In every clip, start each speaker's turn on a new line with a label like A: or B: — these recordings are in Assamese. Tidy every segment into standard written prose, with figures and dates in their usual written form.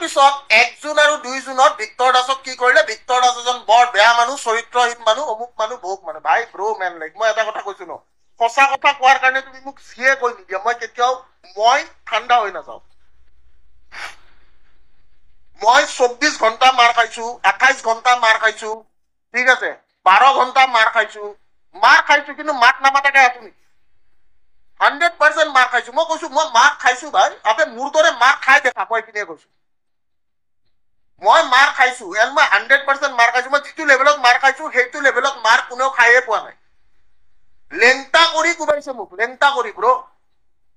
A: পিছত 1 জুন আৰু 2 জুনত ভিক্টৰ দাসক কি কৰিলে ভিক্টৰ দাস এজন বৰ বেয়া মানুহ চৰিত্ৰহীন মানুহ অমুক মানুহ বহুত মানুহ ভাই ব্ৰো মেন লাইক মই এটা কথা কৈছো ন সঁচা কথা কোৱাৰ কাৰণে তুমি মোক যিয়ে কৈ নিদিয়া মই কেতিয়াও মই ঠাণ্ডা হৈ নাযাওঁ মই 24 ঘণ্টা মাৰ খাইছো 28 ঘণ্টা মাৰ খাইছো ঠিক আছে 12 ঘণ্টা মাৰ খাইছো কিন্তু মাত নামাতাকে আছো নেকি 100% মাৰ খাইছো মই কৈছো মই মাৰ খাইছো ভাই আপে মোৰ দৰে মাৰ খাই দেখা মই এইখিনিয়ে কৈছো মই মাৰ খাইছো এন মই 100% মাৰ খাইছো মই যিটো লেভেলত মাৰ খাইছো সেইটো লেভেলত মাৰ কোনেও খাইয়ে পোৱা নাই লেংটা কৰি কুবাইছে মোক লেংটা কৰি ব্ৰ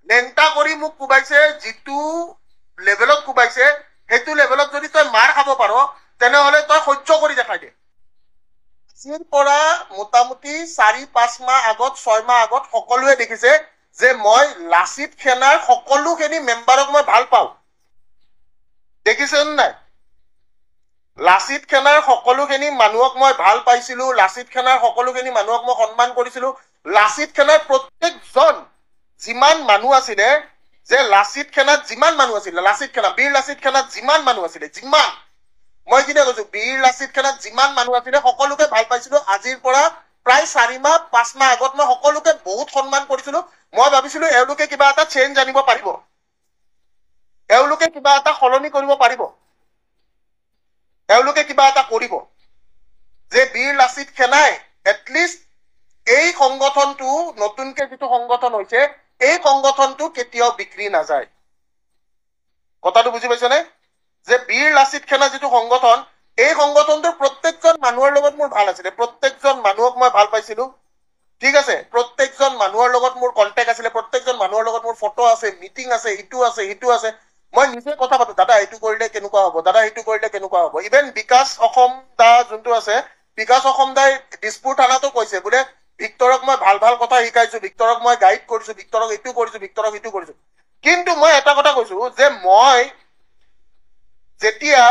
A: লেংটা কৰি মোক কুবাইছে যিটো লেভেলত কুবাইছে সেইটো লেভেলত যদি তই মাৰ খাব পাৰ তেনেহলে তই সহ্য কৰি দেখাই দে আজিৰ পৰা মোটামুটি 4-5 মাহ আগত 6 মাহ আগত সকলোৱে দেখিছে যে মই লাচিত সেনাৰ সকলোখিনি মেম্বাৰক মই ভাল পাওঁ দেখিছেন নাই লাচিত সেনাৰ সকলোখিনি মানুহক মই ভাল পাইছিলো লাচিত সেনাৰ সকলোখিনি মানুহক মই সন্মান কৰিছিলো লাচিত সেনাৰ প্ৰত্যেকজন যিমান মানুহ আছিলে যে লাচিত সেনাত যিমান মানুহ আছিলে লাচিত সেনা বীৰ লাচিত সেনাত যিমান মানুহ আছিলে যিমান মই কিনে কৈছো বীৰ লাচিত সেনাত যিমান মানুহ আছিলে সকলোকে ভাল পাইছিলো আজিৰ পৰা প্ৰায় 4 মাহ 5 মাহ আগত মই সকলোকে বহুত সন্মান কৰিছিলো মই ভাবিছিলো এওঁলোকে কিবা এটা চেঞ্জ আনিব পাৰিব এওঁলোকে কিবা এটা সলনি কৰিব পাৰিব এওঁলোকে কিবা এটা কৰিব যে বীৰ লাচিত সেনাই এটলিষ্ট এই সংগঠনটো নতুনকে যিটো সংগঠন হৈছে এই সংগঠনটো কেতিয়াও বিক্ৰী নাযায় কথাটো বুজি পাইছনে যে বীৰ লাচিত সেনা যিটো সংগঠন এই সংগঠনটোৰ প্ৰত্যেকজন মানুহৰ লগত মোৰ ভাল আছিলে প্ৰত্যেকজন মানুহক মই ভাল পাইছিলো ঠিক আছে প্ৰত্যেকজন মানুহৰ লগত মোৰ কন্টেক্ট আছিলে প্ৰত্যেকজন মানুহৰ লগত মোৰ ফটো আছে মিটিং আছে ইটো আছে মই নিজে কথা পাতো দাদা এইটো কৰিলে কেনেকুৱা হ'ব দাদা এইটো কৰিলে কেনেকুৱা হ'ব ইভেন বিকাশ অসম দা যোনটো আছে বিকাশ অসম দাই দিছপুৰ থানাতো কৈছে বোলে ভিক্টৰক মই ভাল ভাল কথা শিকাইছো ভিক্টৰক মই গাইড কৰিছো ভিক্টৰক এইটো কৰিছো ভিক্টৰক এইটো কৰিছো কিন্তু মই এটা কথা কৈছো যে মই যেতিয়া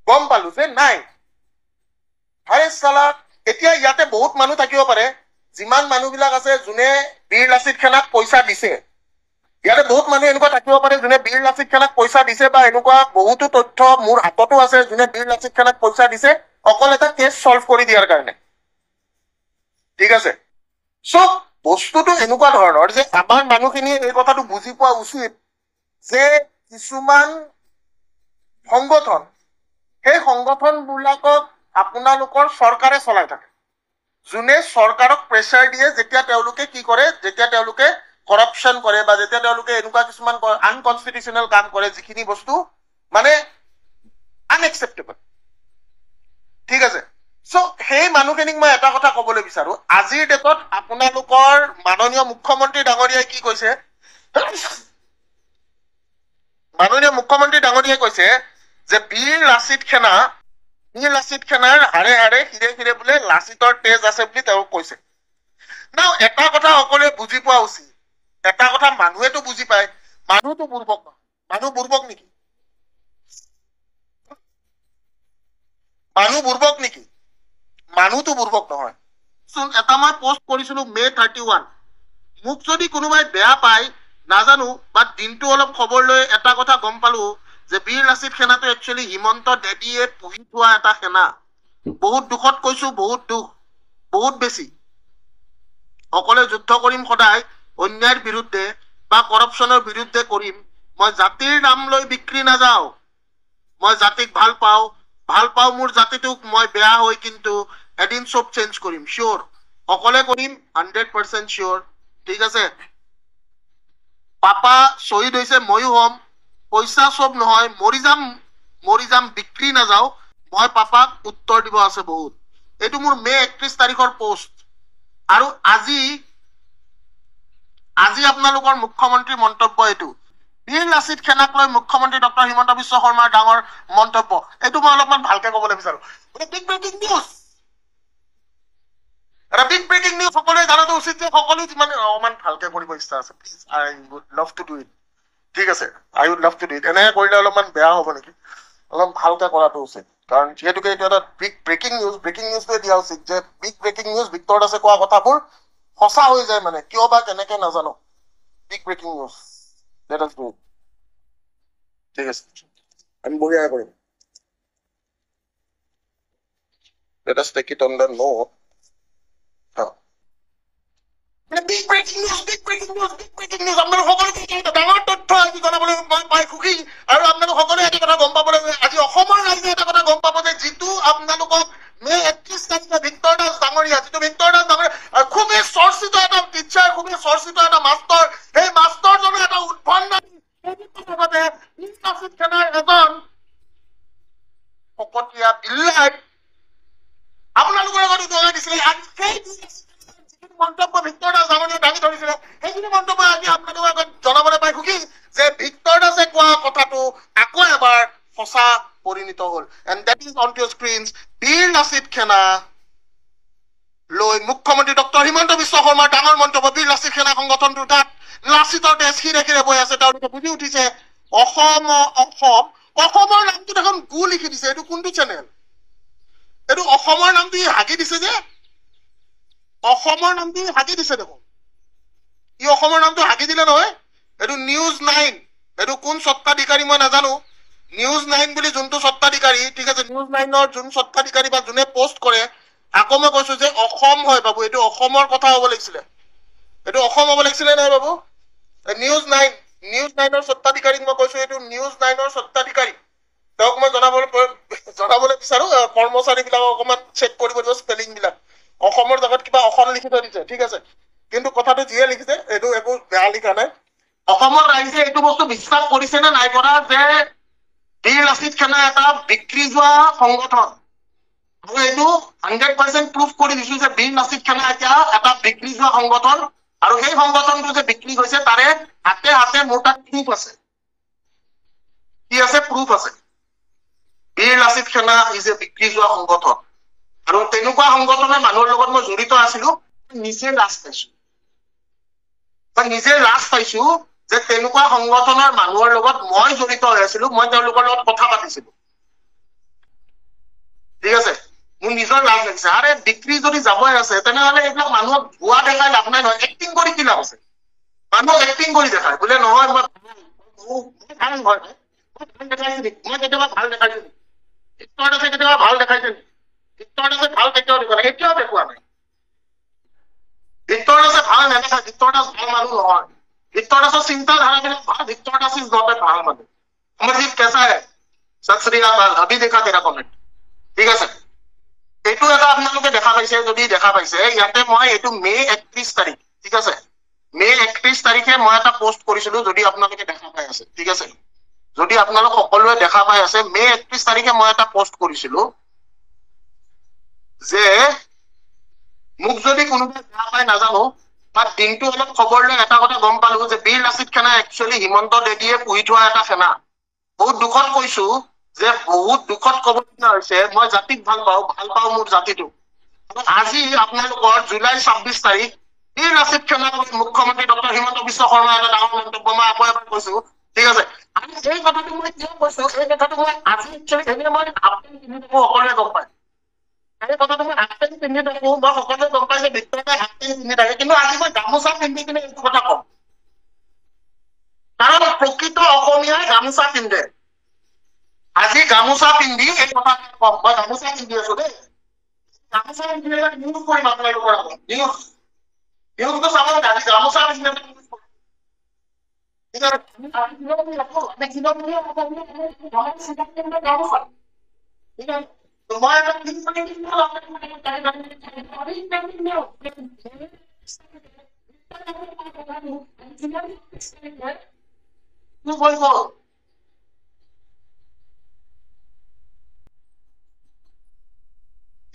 A: গম পালো যে নাই হাৰে সালা এতিয়া ইয়াতে বহুত মানুহ থাকিব পাৰে যিমান মানুহবিলাক আছে যোনে বীৰ লাচিত সেনাক পইচা দিছে ইয়াতে বহুত মানুহ এনেকুৱা থাকিব পাৰে যোনে বীৰ লাচিত সেনাক পইচা দিছে বা এনেকুৱা বহুতো তথ্য মোৰ হাততো আছে যোনে বীৰ লাচিত সেনাক পইচা দিছে অকল এটা কেছ সলভ কৰি দিয়াৰ কাৰণে ঠিক আছে সব বস্তুটো এনেকুৱা ধৰণৰ যে আমাৰ মানুহখিনিয়ে এই কথাটো বুজি পোৱা উচিত যে কিছুমান সংগঠন সেই সংগঠনবিলাকক আপোনালোকৰ চৰকাৰে চলাই থাকে যোনে চৰকাৰক প্ৰেছাৰ দিয়ে যেতিয়া তেওঁলোকে কি কৰে যেতিয়া তেওঁলোকে কৰাপশ্যন কৰে বা যেতিয়া তেওঁলোকে এনেকুৱা কিছুমান আনকনষ্টিটিউচনেল কাম কৰে যিখিনি বস্তু মানে আনএক্সেপ্টেবল ঠিক আছে সো সেই মানুহখিনিক মই এটা কথা ক'বলৈ বিচাৰো আজিৰ ডেটত আপোনালোকৰ মাননীয় মুখ্যমন্ত্ৰী ডাঙৰীয়াই কি কৈছে মাননীয় মুখ্যমন্ত্ৰী ডাঙৰীয়াই কৈছে যে বীৰ লাচিত সেনাৰ হাৰে হাৰে হিৰে হিৰে বোলে লাচিতৰ তেজ আছে বুলি তেওঁ কৈছে না এটা কথা সকলোৱে বুজি পোৱা উচিত এটা কথা মানুহেতো বুজি পায় মানুহতো বুৰ্বক নহয় মানুহ বুৰ্বক নেকি মানুহতো বুৰ্বক নহয় এটা মই পোষ্ট কৰিছিলো মে 31 মোক যদি কোনোবাই বেয়া পায় নাজানো বাট দিনটো অলপ খবৰ লৈ এটা কথা গম পালো যে বীৰ লাচিত সেনাটো একচুৱেলি হিমন্ত দেৱীয়ে পুহি থোৱা এটা সেনা বহুত দুখত কৈছো বহুত দুখ বহুত বেছি অকলে যুদ্ধ কৰিম সদায় অন্যায়ৰ বিৰুদ্ধে বা কৰাপশ্যনৰ বিৰুদ্ধে কৰিম মই জাতিৰ নাম লৈ বিক্ৰী নাযাওঁ মই জাতিক ভাল পাওঁ মোৰ জাতিটোক মই বেয়া হৈ কিন্তু এদিন সব চেঞ্জ কৰিম শিওৰ অকলে কৰিম 100% শিওৰ ঠিক আছে পাপা শহীদ হৈছে ময়ো হম পইচা সব নহয় মৰি যাম বিক্ৰী নাযাওঁ মই পাপাক উত্তৰ দিব আছে বহুত এইটো মোৰ মে 31 তাৰিখৰ পোষ্ট আৰু আজি আপোনালোকৰ মুখ্যমন্ত্ৰী মন্তব্য এইটো বীৰ লাচিত সেনাক লৈ মুখ্যমন্ত্ৰী ডক্টৰ হিমন্ত বিশ্ব শৰ্মাৰ ডাঙৰ মন্তব্য এইটো মই অলপমান ভালকে ক'বলৈ বিচাৰো বিগ ব্ৰেকিং নিউজ এটা বিগ ব্ৰেকিং নিউজ সকলোৱে জানাটো উচিত যে সকলো মানে অকমান ভালকে কৰিব ইচ্ছা আছে please I would love to do it ঠিক আছে I would love to do it এনে কৰিলে অলপমান বেয়া হ'ব নেকি অলপ ভালকে কৰাটো উচিত কাৰণ যিহেতুকে এইটো এটা বিগ ব্ৰেকিং নিউজটোৱে দিয়া উচিত যে বিগ ব্ৰেকিং নিউজ ভিক্টৰ দাসে কোৱা কথাবোৰ সঁচা হৈ যায় মানে কিয় বা কেনেকে নাজানো big breaking news let us do it ঠিক আছে আমি বঢ়িয়া কৰিম let us take it on the note big breaking news আপোনালোক সকলোকে ডাঙৰ তথ্য আজি জনাবলৈ মই পাই খুকি আৰু আপোনালোক সকলোৱে এটা কথা গম পাবলৈ আজি অসমৰ ৰাইজে এটা কথা গম পাব যে যিটো আপোনালোকক মে 31 তাৰিখে ভিক্টৰ দাস ডাঙৰীয়া যিটো ভিক্টৰ দাস ডাঙৰীয়া খুবেই চৰ্চিত এটা টিচাৰ খুবেই চৰ্চিত এটা মাষ্টৰ সেই মাষ্টৰজনে এটা উদ্ভণ্ডালী এজন শকতীয়া বিল্লাই আপোনালোকৰ আগত জনাই দিছিলে আজি সেই মন্তব্য ভিক্টৰ দাস ডাঙৰীয়াই দাঙি ধৰিছিলে সেইখিনি মন্তব্য আজি আপোনালোকৰ আগত জনাবলৈ পাই সুখী যে ভিক্টৰ দাসে কোৱা কথাটো আকৌ এবাৰ সঁচা পৰিণত হ'ল and that is on your screens বীৰ লাচিত সেনা লৈ মুখ্যমন্ত্ৰী ডক্টৰ হিমন্ত বিশ্ব শৰ্মাৰ ডাঙৰ মন্তব্য বীৰ লাচিত সেনা সংগঠনটোৰ তাত লাচিতৰ তেজ শিৰে শিৰে বৈ আছে তেওঁলোকে বুজি উঠিছে অসমৰ নামটো দেখোন গু লিখি দিছে এইটো কোনটো চেনেল এইটো অসমৰ নামটো হাগি দিছে যে অসমৰ নামটো হাগি দিছে দেখোন ই অসমৰ নামটো হাগি দিলে নহয় এইটো নিউজ 9 এইটো কোন সত্তাধিকাৰী মই নাজানো নিউজ 9 বুলি যোনটো সত্তাধিকাৰী ঠিক আছে নিউজ 9ৰ যোন সত্তাধিকাৰী বা যোনে পোষ্ট কৰে আকৌ মই কৈছো যে অসম হয় বাবু এইটো অসমৰ কথা হ'ব লাগিছিলে এইটো অসম হ'ব লাগিছিলে নহয় বাবু নিউজ 9ৰ সত্তাধিকাৰীক মই কৈছো এইটো নিউজ 9ৰ সত্তাধিকাৰী তেওঁক মই জনাবলৈ বিচাৰো কৰ্মচাৰীবিলাকক অকণমান চেক কৰিব দিব স্পেলিং বিলাক অসমৰ জগত কিবা অসম লিখি থৈ দিছে ঠিক আছে কিন্তু কথাটো যিয়ে লিখিছে এইটো একো বেয়া লিখা নাই অসমৰ ৰাইজে এইটো বস্তু বিশ্বাস কৰিছে নে নাই কৰা যে বীৰ লাচিত সেনা এটা বিক্ৰী যোৱা সংগঠন আৰু এইটো 100% প্ৰুফ কৰি দিছো যে বীৰ লাচিত সেনা এতিয়া এটা বিক্ৰী যোৱা সংগঠন আৰু সেই সংগঠনটো যে বিক্ৰী হৈছে তাৰে হাতে হাতে মোৰ তাত প্ৰুফ আছে কি আছে প্ৰুফ আছে বীৰ লাচিত সেনা ইজ এ বিক্ৰী যোৱা সংগঠন আৰু তেনেকুৱা সংগঠনৰ মানুহৰ লগত মই জড়িত আছিলো নিজে লাজ পাইছো যে তেনেকুৱা সংগঠনৰ মানুহৰ লগত মই জড়িত হৈ আছিলো মই তেওঁলোকৰ লগত কথা পাতিছিলো ঠিক আছে মোৰ নিজৰ লাজ লাগিছে আৰে বিক্ৰী যদি যাবই আছে তেনেহলে এইবিলাক মানুহক ভুৱা দেখাই লাভ নাই নহয় এক্টিং কৰি কি লাভ আছে মানুহক এক্টিং কৰি দেখায় বোলে নহয় মই কেতিয়াবা ভাল দেখাইছো কেতিয়াবা ভাল দেখাইছে ভিক্টৰ দাসে ভাল কেতিয়াও দেখুৱা নাই এতিয়াও দেখুওৱা নাই ভিক্টৰ দাসে ভাল নেদেখায় ভিক্টৰ দাস ভাল মানুহ নহয় ভিক্টৰ দাসৰ চিন্তাধাৰাবিলাক ভাল Victor Das is not a ভাল মানুহ অমৰজিৎ কেঁচা হে সত শ্ৰী আকাল अभी देखा तेरा কমেন্ট ঠিক আছে এইটো এটা আপোনালোকে দেখা পাইছে যদি দেখা পাইছে ইয়াতে মই এইটো মে 31 তাৰিখ ঠিক আছে মে 31 তাৰিখে মই এটা পোষ্ট কৰিছিলো যদি আপোনালোকে দেখা পাই আছে ঠিক আছে যদি আপোনালোক সকলোৱে দেখা পাই আছে মে 31 তাৰিখে মই এটা পোষ্ট কৰিছিলো যে মোক যদি কোনোবাই বেয়া পাই নাজানো বাট দিনটো অলপ খবৰ লৈ এটা কথা গম পালো যে বীৰ লাচিত সেনা একচুৱেলি হিমন্ত দেদীয়ে পুহি থোৱা এটা সেনা বহুত দুখত কৈছো যে বহুত দুখত ক'বলগীয়া হৈছে মই জাতিক ভাল পাওঁ মোৰ জাতিটো আজি আপোনালোকৰ জুলাই 26 তাৰিখ বীৰ লাচিত সেনা মুখ্যমন্ত্ৰী ডক্টৰ হিমন্ত বিশ্ব শৰ্মাই এটা ডাঙৰ মন্তব্য মই আকৌ এবাৰ কৈছো ঠিক আছে আমি এই কথাটো মই কিয় কৈছো এই কথাটো মই আজি একচুৱেলি মই সকলোৱে গম পায় এই কথাটো মই হাফ পেণ্ট পিন্ধি থাকো মই সকলোৱে গম পাই যে ভিক্টৰে হাফ পেণ্ট পিন্ধি থাকে কিন্তু আজি মই গামোচা পিন্ধি কিনে এইটো কথা কম কাৰণ প্ৰকৃত অসমীয়াই গামোচা পিন্ধে আজি গামোচা পিন্ধি এই কথা কম মই গামোচা পিন্ধি আছো দেই গামোচা পিন্ধি নিউজ কৰিম আপোনালোকৰ আগত নিউজটো চাব আজি গামোচা পিন্ধি ঠিক আছে মই এটা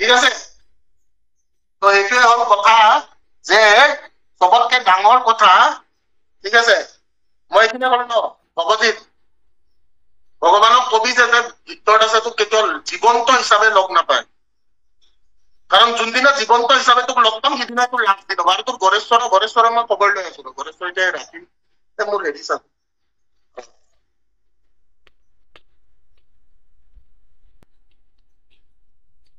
A: ঠিক আছে তো এইটোৱে হ'ল কথা যে সবতকে ডাঙৰ কথা ঠিক আছে মই এইখিনিয়ে কলো ন ভগৱানক কবি যে ভিক্টৰ দাসে তোক কেতিয়াও জীৱন্ত হিচাপে লগ নাপায় কাৰণ যোনদিনা জীৱন্ত হিচাপে তোক লগ পাম সেইদিনা তোৰ লাভ দি ল'ব আৰু তোৰ গৰেশ্বৰৰ মই খবৰ লৈ আছিলো গৰেশ্বৰ এতিয়া ৰাতি মোৰ হেৰি চাব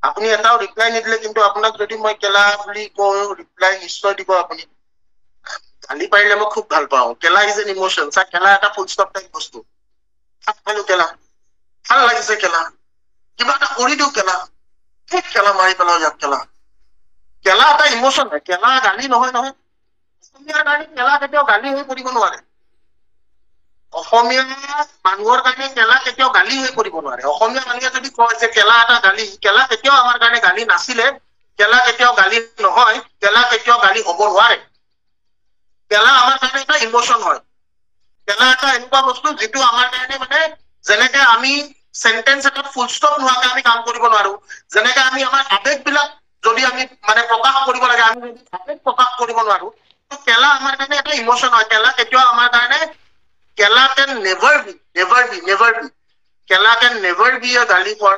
A: আপুনি এটাও ৰিপ্লাই নিদিলে কিন্তু আপোনাক যদি মই কেলা বুলি কওঁ ৰিপ্লাই নিশ্চয় দিব আপুনি গালি পাৰিলে মই খুব ভাল পাওঁ কেলা ইজ এন ইমোশন কেলা এটা ফুল ষ্টপ টাইপ বস্তু হেল্ল' কেলা ভাল লাগিছে কেলা কিবা এটা কৰি দিওঁ কেলা ঠিক কেলা মাৰি পেলাও ইয়াক কেলা কেলা এটা ইমোচন হয় কেলা গালি নহয় নহয় অসমীয়াৰ কাৰণে কেলা কেতিয়াও গালি হৈ পৰিব নোৱাৰে অসমীয়া মানুহৰ কাৰণে কেলা কেতিয়াও গালি হৈ পৰিব নোৱাৰে অসমীয়া মানুহে যদি কয় যে কেলা এটা গালি কেলা কেতিয়াও আমাৰ কাৰণে গালি নাছিলে কেলা কেতিয়াও গালি নহয় কেলা কেতিয়াও গালি হ'ব নোৱাৰে কেলা আমাৰ কাৰণে এটা ইমোচন হয় কেলা এটা এনেকুৱা বস্তু যিটো আমাৰ কাৰণে মানে যেনেকে আমি সেন্টেন্স এটাত ফুল ষ্টপ নোহোৱাকে আমি কাম কৰিব নোৱাৰো যেনেকে আমি আমাৰ আবেগবিলাক যদি আমি মানে প্ৰকাশ কৰিব লাগে আমি যদি আবেগ প্ৰকাশ কৰিব নোৱাৰো কেলা আমাৰ কাৰণে এটা ইমোচন হয় কেলা কেতিয়াও আমাৰ কাৰণে কেলা can never be কেলা can never be a গালি for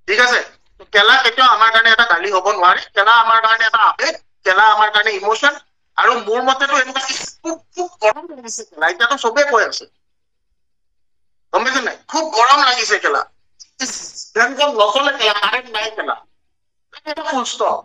A: ঠিক আছে কেলা কেতিয়াও আমাৰ কাৰণে এটা গালি হ'ব নোৱাৰে কেলা আমাৰ কাৰণে এটা আবেগ কেলা আমাৰ কাৰণে ইমোচন আৰু মোৰ মতেতো এনেকুৱা খুব গৰম লাগিছে কেলা এতিয়াতো চবেই কৈ আছে গম পাইছে নাই খুব গৰম লাগিছে কেলা নচলে কেলা কাৰেণ্ট নাই কেলা এটা ফুল ষ্টপ